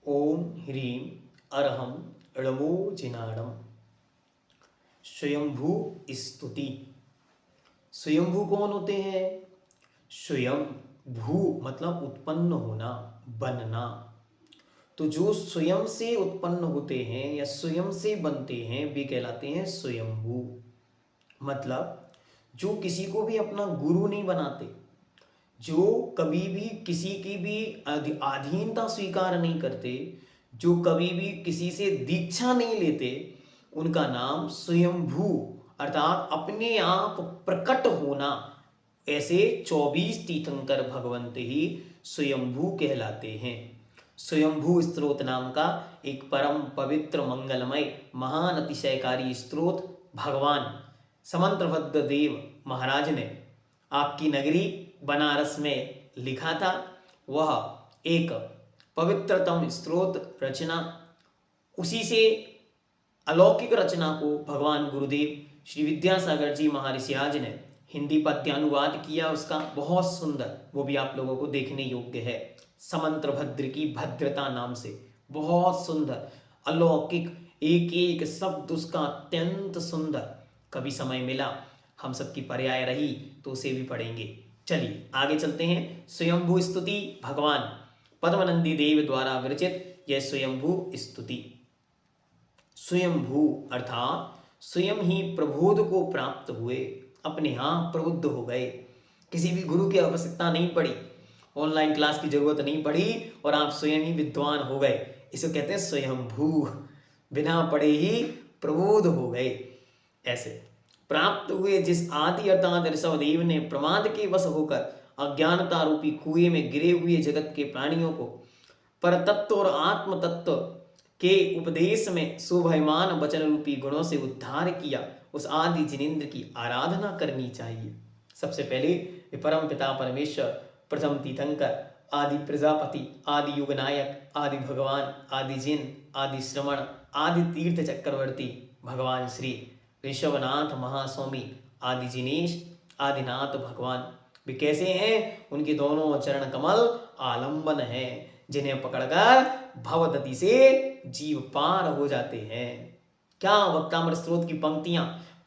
ओम ह्रीं अरहम णमो जिनाणम। स्वयंभू स्तुति। स्वयंभू कौन होते हैं? स्वयं भू मतलब उत्पन्न होना, बनना। तो जो स्वयं से उत्पन्न होते हैं या स्वयं से बनते हैं वे कहलाते हैं स्वयंभू। मतलब जो किसी को भी अपना गुरु नहीं बनाते, जो कभी भी किसी की भी अधीनता स्वीकार नहीं करते, जो कभी भी किसी से दीक्षा नहीं लेते, उनका नाम स्वयंभू अर्थात अपने आप प्रकट होना। ऐसे 24 तीर्थंकर भगवंत ही स्वयंभू कहलाते हैं। स्वयंभू स्त्रोत नाम का एक परम पवित्र मंगलमय महान अतिशयकारी स्त्रोत भगवान समंत्रभद्र देव महाराज ने आपकी नगरी बनारस में लिखा था। वह एक पवित्रतम स्त्रोत रचना, उसी से अलौकिक रचना को भगवान गुरुदेव श्री विद्यासागर जी महर्षि आज ने हिंदी पद्यानुवाद किया। उसका बहुत सुंदर, वो भी आप लोगों को देखने योग्य है। समंत्रभद्र की भद्रता नाम से बहुत सुंदर अलौकिक, एक एक शब्द उसका अत्यंत सुंदर। कभी समय मिला, हम सबकी पर्याय रही तो उसे भी पढ़ेंगे। चलिए आगे चलते हैं। स्वयंभू स्तुति भगवान पद्मनंदी देव द्वारा विरचित यह स्वयंभू स्तुति। स्वयंभू अर्थात स्वयं ही प्रबोध को प्राप्त हुए, अपने आप प्रबुद्ध हो गए। किसी भी गुरु की आवश्यकता नहीं पड़ी, ऑनलाइन क्लास की जरूरत नहीं पड़ी और आप स्वयं ही विद्वान हो गए। इसे कहते हैं स्वयंभू, बिना पढ़े ही प्रबोध हो गए। ऐसे प्राप्त हुए जिस आदि अर्थात ऋषभदेव ने प्रमाद के वश होकर अज्ञानता रूपी कुएं में गिरे हुए जगत के प्राणियों को परतत्व और आत्म तत्व के उपदेश में शोभायमान वचन रूपी गुणों से उद्धार किया, उस आदि जिनेन्द्र की आराधना करनी चाहिए। सबसे पहले परम पिता परमेश्वर, प्रथम तीर्थंकर, आदि प्रजापति, आदि युगनायक, आदि भगवान, आदि जिन, आदि श्रवण, आदि तीर्थ चक्रवर्ती भगवान श्री ऋषभनाथ महास्वामी, आदि जिनेश, आदिनाथ भगवान। वे कैसे हैं? उनके दोनों चरण कमल आलंबन हैं, जिन्हें पकड़कर भवदति से जीव पार हो जाते हैं। क्या वक्तामृत स्त्रोत की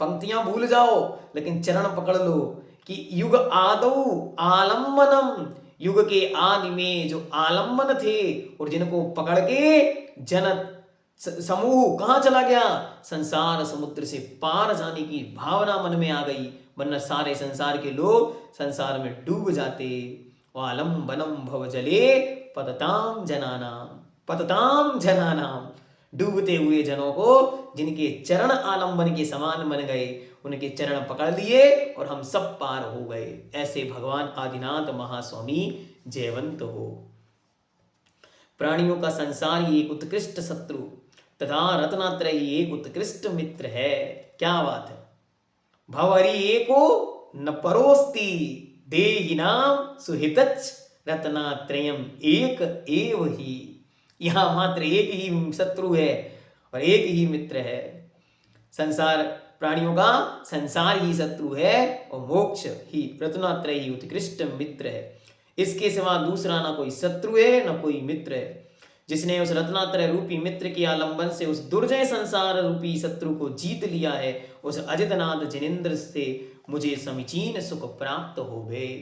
पंक्तियां भूल जाओ, लेकिन चरण पकड़ लो कि युग आदौ आलंबनम, युग के आदि में जो आलंबन थे और जिनको पकड़ के जन समूह कहाँ चला गया? संसार समुद्र से पार जाने की भावना मन में आ गई, वरना सारे संसार के लोग संसार में डूब जाते। आलंबनम भव जले पतताम जनानाम, पतताम जनानाम, डूबते हुए जनों को जिनके चरण आलंबन के समान बन गए, उनके चरण पकड़ लिए और हम सब पार हो गए। ऐसे भगवान आदिनाथ महास्वामी जयवंत हो। प्राणियों का संसार ही एक उत्कृष्ट शत्रु तथा रत्नात्रय एक उत्कृष्ट मित्र है। क्या बात है! भवरी एको न परोस्ति देहिनाम सुहितच्च रत्नात्रयम एक एव ही। यहां मात्र एक ही शत्रु है और एक ही मित्र है। संसार प्राणियों का संसार ही शत्रु है और मोक्ष ही रत्नात्रय ही उत्कृष्ट मित्र है। इसके सिवा दूसरा ना कोई शत्रु है ना कोई मित्र है। जिसने उस रत्नात्रय रूपी मित्र के आलंबन से उस दुर्जय संसार रूपी शत्रु को जीत लिया है, उस अजितनाथ जिनेन्द्र से मुझे समीचीन सुख प्राप्त हो गए।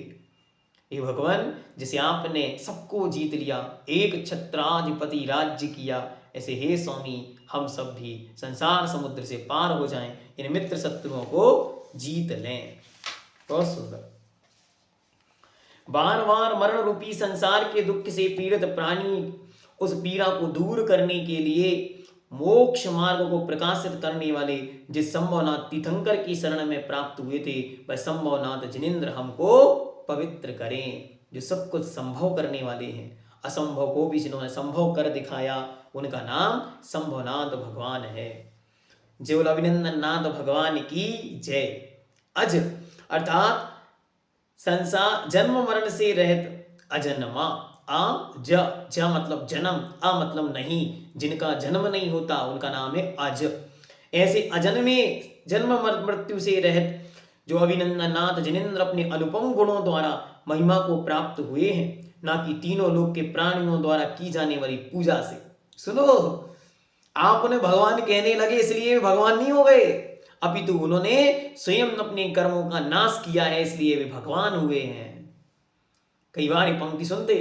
हे भगवान, जिसे आपने सबको जीत लिया, एक छत्राधिपति राज्य किया, ऐसे हे स्वामी हम सब भी संसार समुद्र से पार हो जाएं, इन मित्र शत्रुओं को जीत लें। बहुत सुंदर। बार बार मरण रूपी संसार के दुख से पीड़ित प्राणी उस पीड़ा को दूर करने के लिए मोक्ष मार्ग को प्रकाशित करने वाले जिस संभवनाथ तीर्थंकर की शरण में प्राप्त हुए थे, वह संभवनाथ जिनेन्द्र हमको पवित्र करें। जो सब कुछ संभव करने वाले हैं, असंभव को भी जिन्होंने संभव कर दिखाया, उनका नाम संभवनाथ भगवान है। जय अभिनंदन नाथ भगवान की जय। अज अर्थात संसार जन्म मरण से रहित अजन्मा, ज मतलब जन्म, अ मतलब नहीं, जिनका जन्म नहीं होता उनका नाम है अज। ऐसे अजन्मे जन्म मृत्यु से रहित जो अभिनंदन नाथ जिनेन्द्र अपने अनुपम गुणों द्वारा महिमा को प्राप्त हुए हैं, ना कि तीनों लोक के प्राणियों द्वारा की जाने वाली पूजा से। सुनो, आप उन्हें भगवान कहने लगे इसलिए भगवान नहीं हो गए, अपितु उन्होंने स्वयं अपने कर्मों का नाश किया है इसलिए वे भगवान हुए हैं। कई बार ये पंक्ति सुनते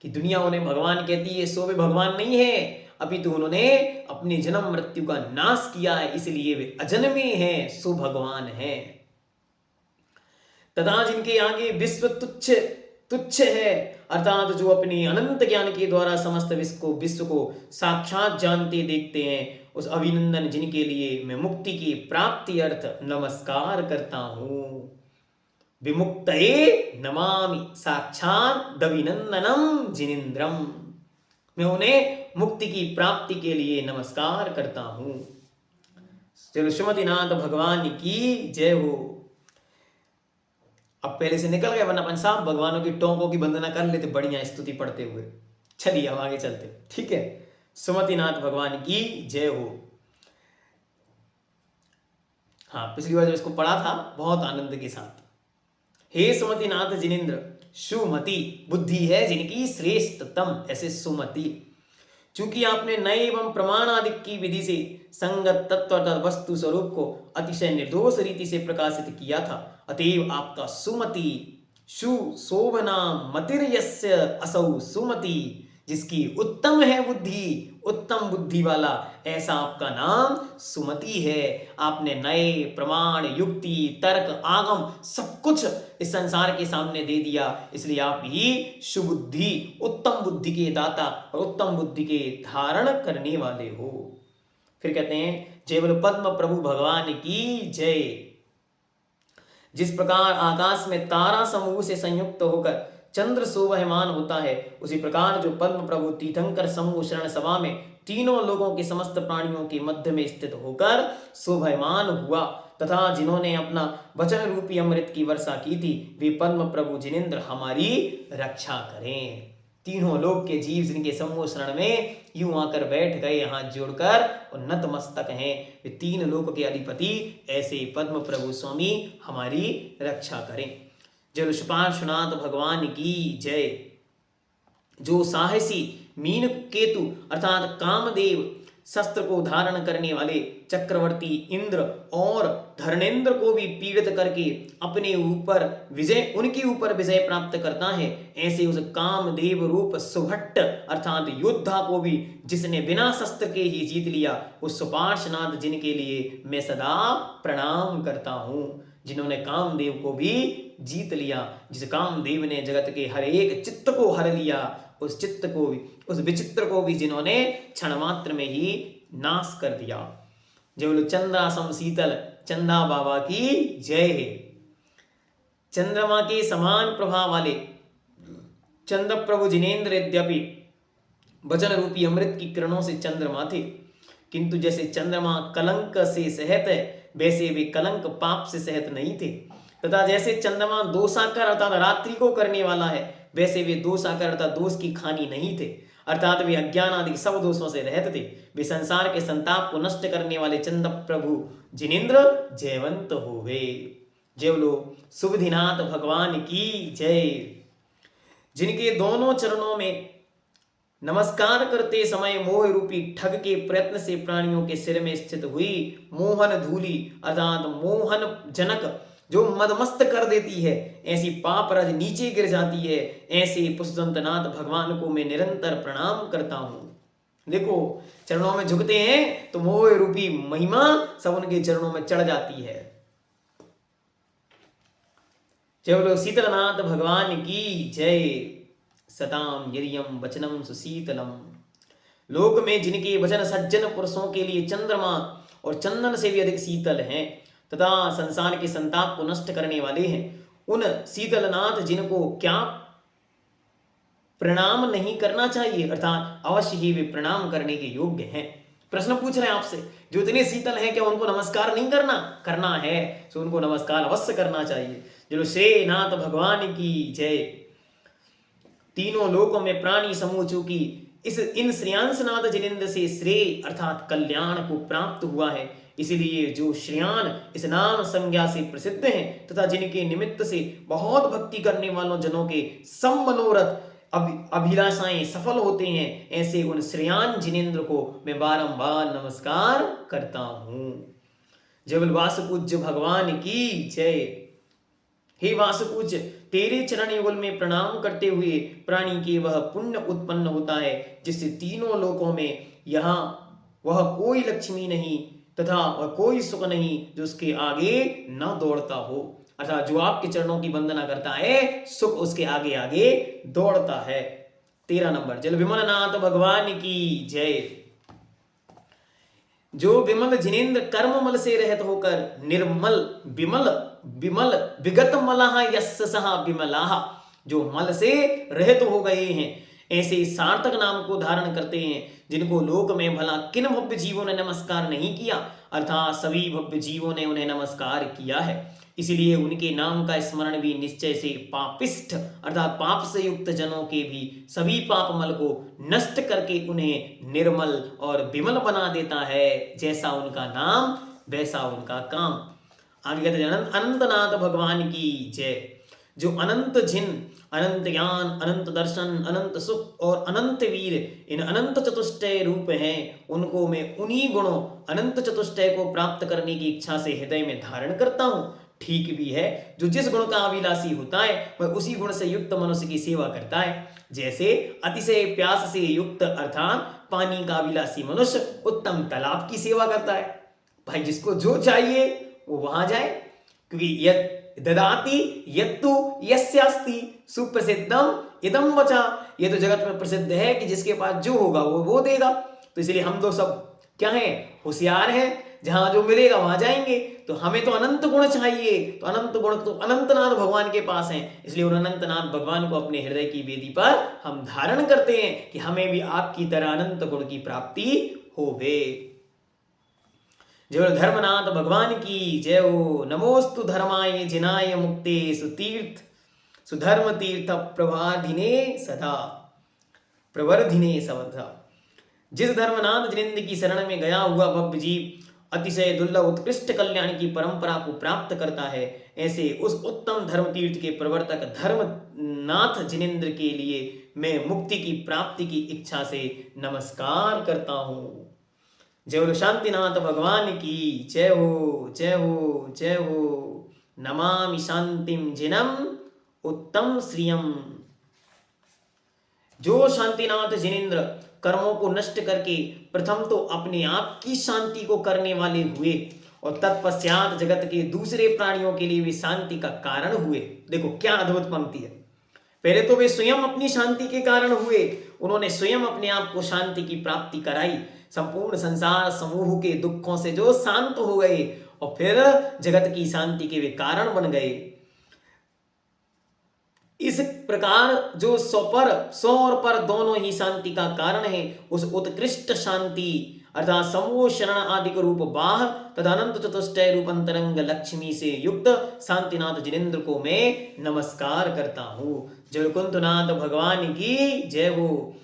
कि दुनिया उन्हें भगवान कहती है, सो वे भगवान नहीं है, अपितु उन्होंने अपने जन्म मृत्यु का नाश किया है इसलिए वे अजन्मे हैं, सो भगवान है। तथा जिनके आगे विश्व तुच्छ तुच्छ है, अर्थात जो अपने अनंत ज्ञान के द्वारा समस्त विश्व को साक्षात जानते देखते हैं, उस अभिनंदन जिनके लिए मैं मुक्ति की प्राप्ति अर्थ नमस्कार करता हूं। विमुक्तये नमामि साक्षात दविनंदनम जिनेन्द्रम, मैं उन्हें मुक्ति की प्राप्ति के लिए नमस्कार करता हूं। चलो श्रीमतीनाथ भगवान की जय हो। अब पहले से निकल गए, वरना अपन साहब भगवानों की टोंकों की वंदना कर लेते बढ़िया स्तुति पढ़ते हुए। चलिए हम आगे चलते, ठीक है। सुमतिनाथ भगवान की जय हो। हाँ, पिछली बार जब इसको पढ़ा था बहुत आनंद के साथ। हे सुमतिनाथ जिनेन्द्र, सुमति बुद्धि है जिनकी श्रेष्ठतम, ऐसे सुमति। चूंकि आपने नए एवं प्रमाण आदि की विधि से संगत तत्व अर्थात वस्तु स्वरूप को अतिशय निर्दोष रीति से प्रकाशित किया था, अतएव आपका सुमति शु शोभना मतिर्यस्य असौ सुमति, जिसकी उत्तम है बुद्धि, उत्तम बुद्धि वाला, ऐसा आपका नाम सुमति है। आपने नए प्रमाण, युक्ति, तर्क, आगम सब कुछ इस संसार के सामने दे दिया, इसलिए आप ही सुबुद्धि, उत्तम बुद्धि के दाता और उत्तम बुद्धि के धारण करने वाले हो। फिर कहते हैं जय बोलो पद्म प्रभु भगवान की जय। जिस प्रकार आकाश में तारा समूह से संयुक्त होकर चंद्र शोभायमान होता है, उसी प्रकार जो पद्म प्रभु तीर्थंकर समूह शरण सभा में तीनों लोगों के समस्त प्राणियों के मध्य में स्थित होकर शोभायमान हुआ, तथा जिन्होंने अपना वचन रूपी अमृत की वर्षा की थी, वे पद्म प्रभु जिनेन्द्र हमारी रक्षा करें। तीनों लोक के जीव जिनके समूह शरण में यूं आकर बैठ गए हाथ जोड़कर और नतमस्तक हैं, वे तीन लोक के अधिपति ऐसे पद्म प्रभु स्वामी हमारी रक्षा करें। जय शुपार्श्वनाथ भगवान की जय। जो साहसी मीन केतु अर्थात कामदेव, शस्त्र को धारण करने वाले चक्रवर्ती इंद्र और धर्मेंद्र को भी पीड़ित करके अपने ऊपर विजय, उनके ऊपर विजय प्राप्त करता है, ऐसे उस कामदेव रूप सुभट्ट अर्थात योद्धा को भी जिसने बिना शस्त्र के ही जीत लिया, उस सुपार्श्वनाथ जिनके लिए मैं सदा प्रणाम करता हूँ, जिन्होंने कामदेव को भी जीत लिया, जिस कामदेव ने जगत के हर एक चित्त को हर लिया, उस चित्त को भी, उस विचित्र को भी जिन्होंने क्षण मात्र में ही नाश कर दिया। जय बोलो चंद्रासम शीतल चंदा बाबा की जय है। चंद्रमा के समान प्रभाव वाले चंद्र प्रभु जिनेन्द्र यद्यपि वचन रूपी अमृत की किरणों से चंद्रमा थे, किंतु जैसे चंद्रमा कलंक से सहित है, वैसे वे कलंक पाप से सहित नहीं थे, तथा जैसे चंद्रमा दोषाकर अर्थात रात्रि को करने वाला है, वैसे वे दोषाकर अर्थात दोष की खानी नहीं थे, अर्थात वे अज्ञान आदि सब दोषों से रहित थे। वे संसार के संताप को नष्ट करने वाले चंद्र प्रभु जिनेन्द्र जयवंत हो गए। जय बोलो शुभधिनाथ भगवान की जय। जिनके दोनों चरणों में नमस्कार करते समय मोह रूपी ठग के प्रयत्न से प्राणियों के सिर में स्थित हुई मोहन धूली अर्थात मोहन जनक जो मदमस्त कर देती है, ऐसी पाप रज नीचे गिर जाती है, ऐसे पुष्पदंतनाथ भगवान को मैं निरंतर प्रणाम करता हूं। देखो चरणों में झुकते हैं तो मोह रूपी महिमा सब उनके चरणों में चढ़ जाती है। जय बोलो शीतलनाथ भगवान की जय। सताम यरियम वचनम सुशीतलम। लोक में जिनके वचन सज्जन पुरुषों के लिए चंद्रमा और चंदन से भी अधिक शीतल हैं तथा संसार के संताप को नष्ट करने वाले हैं, उन शीतलनाथ जिनको क्या प्रणाम नहीं करना चाहिए, अर्थात अवश्य ही वे प्रणाम करने के योग्य हैं। प्रश्न पूछ रहे हैं आपसे, जो इतने शीतल हैं क्या उनको नमस्कार नहीं करना है, तो उनको नमस्कार अवश्य करना चाहिए। चलो श्रीनाथ भगवान की जय। तीनों लोकों में प्राणी समूह चूंकि इन श्रेयांसनाथ जिनेन्द्र से श्रेय अर्थात कल्याण को प्राप्त हुआ है। इसलिए जो श्रेयान इस नाम संज्ञा से प्रसिद्ध हैं तथा जिनके निमित्त से बहुत भक्ति करने वालों जनों के सब मनोरथ अभिलाषाएं सफल होते हैं, ऐसे उन श्रेयान जिनेन्द्र को मैं बारंबार नमस्कार करता हूं। जय बोल वासुपूज्य भगवान की जय। हे वासुपूज्य, तेरे चरण युगल में प्रणाम करते हुए प्राणी के वह पुण्य उत्पन्न होता है जिससे तीनों लोकों में यहाँ वह कोई लक्ष्मी नहीं तथा वह कोई सुख नहीं जो उसके आगे न दौड़ता हो। अर्थात जो आपके चरणों की वंदना करता है सुख उसके आगे आगे दौड़ता है। 13 नंबर, जल विमलनाथ भगवान की जय। जो विमल जिनेन्द्र कर्म मल से रहित होकर निर्मल विमल विमल विगत मलाह यस्य सहा विमलाह, जो मल से रहित हो गए हैं ऐसे सार्थक नाम को धारण करते हैं जिनको लोक में भला किन भव्य जीवों ने नमस्कार नहीं किया, अर्थात सभी भव्य जीवों ने उन्हें नमस्कार किया है। इसलिए उनके नाम का स्मरण भी निश्चय से पापिष्ठ अर्थात पाप से युक्त जनों के भी सभी पापमल को नष्ट करके उन्हें निर्मल और विमल बना देता है। जैसा उनका नाम वैसा उनका काम। आगे कहते हैं अनंतनाथ भगवान की जय। जो अनंत जिन, अनंत ज्ञान, अनंत दर्शन, अनंत सुख और अनंत वीर इन अनंत चतुष्टय रूप हैं, उनको मैं उन्हीं गुणों अनंत चतुष्टय को प्राप्त करने की इच्छा से हृदय में धारण करता हूँ। ठीक भी है, जो जिस गुण का अभिलाषी होता है वह उसी गुण से युक्त मनुष्य की सेवा करता है। जैसे अतिशय प्यास से युक्त अर्थात पानी का अभिलाषी मनुष्य उत्तम तालाब की सेवा करता है। भाई जिसको जो चाहिए वो वहां जाए, क्योंकि यद ददाति यत्तु यस्यास्ति सुप्रसिद्धम इदम वचा। ये तो जगत में प्रसिद्ध है कि जिसके पास जो होगा वो देगा। तो इसलिए हम तो सब क्या हैं, होशियार हैं, जहां जो मिलेगा वहां जाएंगे। तो हमें तो अनंत गुण चाहिए, तो अनंत गुण तो अनंतनाथ भगवान के पास हैं। इसलिए उन अनंतनाथ भगवान को अपने हृदय की वेदी पर हम धारण करते हैं कि हमें भी आपकी तरह अनंत गुण की प्राप्ति होवे। जय धर्मनाथ भगवान की जय हो। नमोस्तु धर्माय जिनाय मुक्ते सुतीर्थ सुधर्म तीर्थ प्रवाधिने सदा प्रवर्धिने सदा। जिस धर्मनाथ जिनेन्द्र की शरण में गया हुआ भव्य जीव अतिशय दुर्लभ उत्कृष्ट कल्याण की परंपरा को प्राप्त करता है, ऐसे उस उत्तम धर्म तीर्थ के प्रवर्तक धर्मनाथ जिनेन्द्र के लिए मैं मुक्ति की प्राप्ति की इच्छा से नमस्कार करता हूँ। जय हो शांतिनाथ भगवान की जय हो जय हो जय हो। नमामि शांतिम जिनम उत्तम श्रियम। जो शांतिनाथ जिनेन्द्र कर्मों को नष्ट करके प्रथम तो अपने आप की शांति को करने वाले हुए और तत्पश्चात जगत के दूसरे प्राणियों के लिए भी शांति का कारण हुए। देखो क्या अद्भुत पंक्ति है। पहले तो वे स्वयं अपनी शांति के कारण हुए, उन्होंने स्वयं अपने आप को शांति की प्राप्ति कराई, संपूर्ण संसार समूह के दुखों से जो शांत हो गए और फिर जगत की शांति के वे कारण बन गए। इस प्रकार जो सौ और पर दोनों ही शांति का कारण है, उस उत्कृष्ट शांति अर्थात समूह शरण आदि रूप बाह तथा अनंत चतुष्टय रूप अंतरंग लक्ष्मी से युक्त शांतिनाथ जिनेन्द्र को मैं नमस्कार करता हूँ। जय कुंतुनाथ भगवान की जय हो।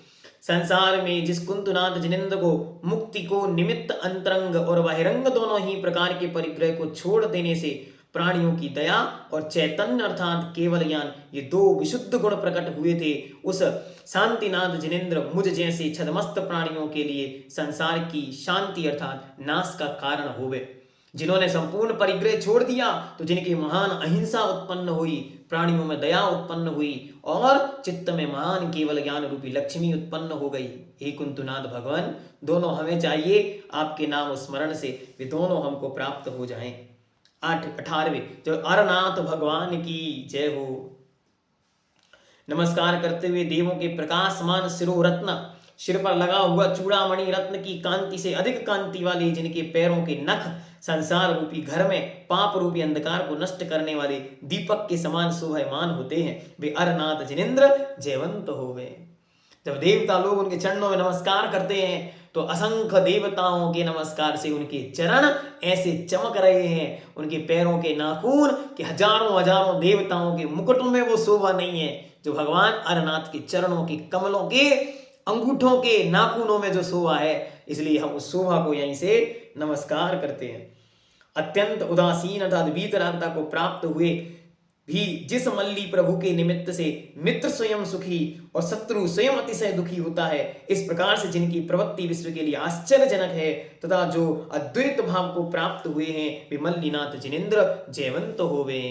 संसार में जिस कुंतुनाथ जिनेन्द्र को मुक्ति को निमित्त अंतरंग और बहिरंग दोनों ही प्रकार के परिग्रह को छोड़ देने से प्राणियों की दया और चैतन्य अर्थात केवल ज्ञान ये दो विशुद्ध गुण प्रकट हुए थे, उस शांतिनाथ जिनेन्द्र मुझ जैसे छदमस्त प्राणियों के लिए संसार की शांति अर्थात नाश का कारण होवे। जिन्होंने संपूर्ण परिग्रह छोड़ दिया तो जिनकी महान अहिंसा उत्पन्न हुई, प्राणियों में दया उत्पन्न हुई और चित्त में महान केवल ज्ञान रूपी लक्ष्मी उत्पन्न हो गई। हे कुंतुनाथ भगवान, दोनों हमें चाहिए आपके नाम स्मरण से वे दोनों हमको प्राप्त हो जाएं। 18वें जो अरनाथ भगवान की जय हो। नमस्कार करते हुए देवों के प्रकाशमान शिरो रत्न, सिर पर लगा हुआ चूड़ामणि रत्न की कांति से अधिक कांति वाले, जिनके पैरों के नख संसार रूपी घर में पाप रूपी अंधकार को नष्ट करने वाले दीपक के समान शोभायमान होते हैं, वे अरनाथ जिनेन्द्र जयवंत होवे। जब देवता लोग उनके चरणों में नमस्कार करते हैं तो असंख्य देवताओं के नमस्कार से उनके चरण ऐसे चमक रहे हैं, उनके पैरों के नाखून कि हजारों हजारों देवताओं के मुकुटों में वो शोभा नहीं है जो भगवान अरनाथ के चरणों के कमलों के अंगूठों के नाखूनों में जो शोभा है, इसलिए हम उस शोभा को यहीं से नमस्कार करते हैं। अत्यंत उदासीन अर्थात वीतरागता को प्राप्त हुए भी जिस मल्ली प्रभु के निमित्त से मित्र स्वयं सुखी और शत्रु स्वयं अतिशय दुखी होता है, इस प्रकार से जिनकी प्रवृत्ति विश्व के लिए आश्चर्यजनक है तथा जो अद्वैत भाव को प्राप्त हुए हैं, वे मल्लीनाथ जिनेन्द्र जयवंत होवे।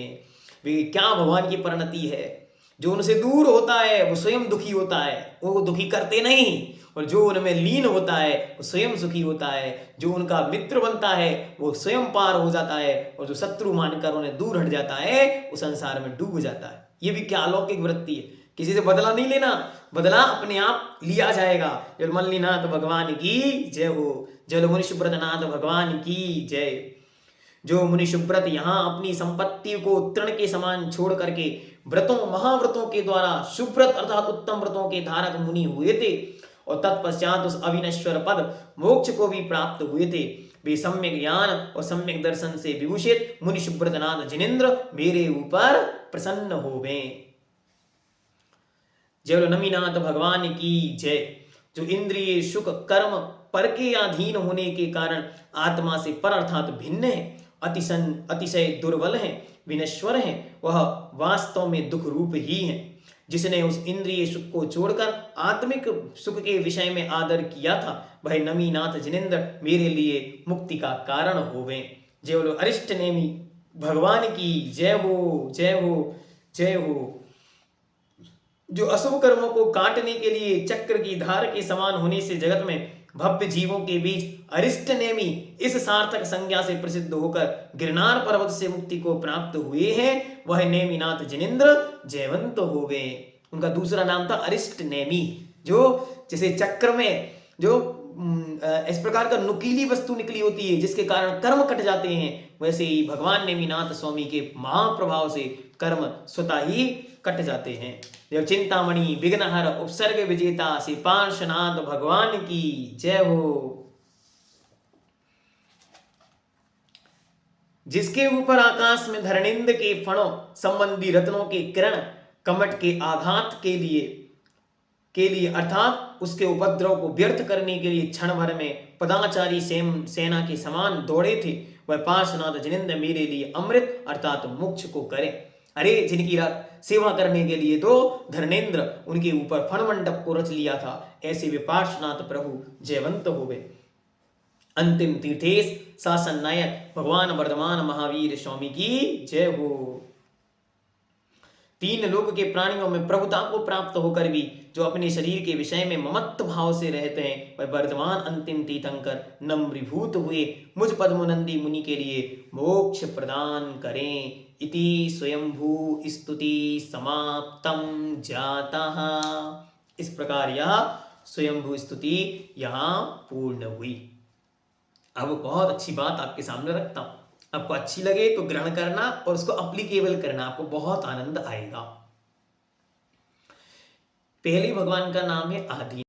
वे क्या भगवान की परिणति है। जो उनसे दूर होता है वो स्वयं दुखी होता है, वो दुखी करते नहीं, और जो उनमें लीन होता है वो स्वयं सुखी होता है। जो उनका मित्र बनता है वो स्वयं पार हो जाता है, और जो शत्रु मानकर उन्हें दूर हट जाता है वो संसार में डूब जाता है। ये भी क्या अलौकिक वृत्ति है। किसी से बदला नहीं लेना, बदला अपने आप लिया जाएगा। जल मल्लीनाथ भगवान की जय हो। जल मुनि सुब्रतनाथ भगवान की जय। जो मुनि सुब्रत यहाँ अपनी संपत्ति को तृण के समान छोड़ करके व्रतों महाव्रतों के द्वारा सुब्रत अर्थात उत्तम व्रतों के धारक मुनि हुए थे, और तत्पश्चात उस अविनश्वर पद मोक्ष को भी प्राप्त हुए थे, वे सम्यक ज्ञान और सम्यक दर्शन से विभूषित मुनि सुब्रतनाथ जिनेन्द्र मेरे ऊपर प्रसन्न होवे। जय नमीनाथ भगवान की जय। जो इंद्रिय सुख कर्म पर के अधीन होने के कारण आत्मा से पर अर्थात भिन्न है, अतिशय दुर्बल है, विनश्वर है, वह वास्तव में दुख रूप ही है। जिसने उस इंद्रिय सुख को छोड़कर आत्मिक सुख के विषय में आदर किया था, वह नमीनाथ जिनेन्द्र मेरे लिए मुक्ति का कारण होवे। जय बोलो अरिष्ट नेमी भगवान की जय हो, जय हो, जय हो। जो अशुभ कर्मों को काटने के लिए चक्र की धार के समान होने से जगत में भव्य जीवों के बीच अरिष्ट नेमी इस सार्थक संज्ञा से प्रसिद्ध होकर गिरनार पर्वत से मुक्ति को प्राप्त हुए हैं, वह नेमिनाथ जिनेन्द्र जयवंत होवे। उनका दूसरा नाम था अरिष्ट नेमी। जो जैसे चक्र में जो इस प्रकार का नुकीली वस्तु निकली होती है जिसके कारण कर्म कट जाते हैं, वैसे ही भगवान नेमिनाथ स्वामी के महाप्रभाव से कर्म स्वतः ही कट जाते हैं। जब चिंतामणि विघ्नहर उपसर्ग विजेता श्री पार्श्वनाथ भगवान की जय हो। जिसके ऊपर आकाश में धरणिंद के फणों संबंधी रत्नों के किरण कमट के आघात के लिए अर्थात उसके उपद्रव को व्यर्थ करने के लिए क्षण भर में पदाचारी सेना के समान दौड़े थे, वह पार्श्वनाथ जिनेन्द्र मेरे लिए अमृत अर्थात मोक्ष को करे। अरे जिनकी सेवा करने के लिए तो धर्मेंद्र उनके ऊपर फण मंडप को रच लिया था, ऐसे वे पार्श्वनाथ प्रभु जयवंत होवे। अंतिम तीर्थेश शासन नायक भगवान वर्धमान महावीर स्वामी की जय हो। तीन लोक के प्राणियों में प्रभुता को प्राप्त होकर भी जो अपने शरीर के विषय में ममत्व भाव से रहते हैं, वह वर्धमान अंतिम तीर्थंकर नम्रीभूत हुए मुझ पद्मनंदी मुनि के लिए मोक्ष प्रदान करें। इति स्वयंभू स्तुति समाप्तम जातः। इस प्रकार यह स्वयंभू स्तुति यहाँ पूर्ण हुई। अब बहुत अच्छी बात आपके सामने रखता हूं, आपको अच्छी लगे तो ग्रहण करना और उसको अप्लीकेबल करना, आपको बहुत आनंद आएगा। पहले भगवान का नाम है आदि।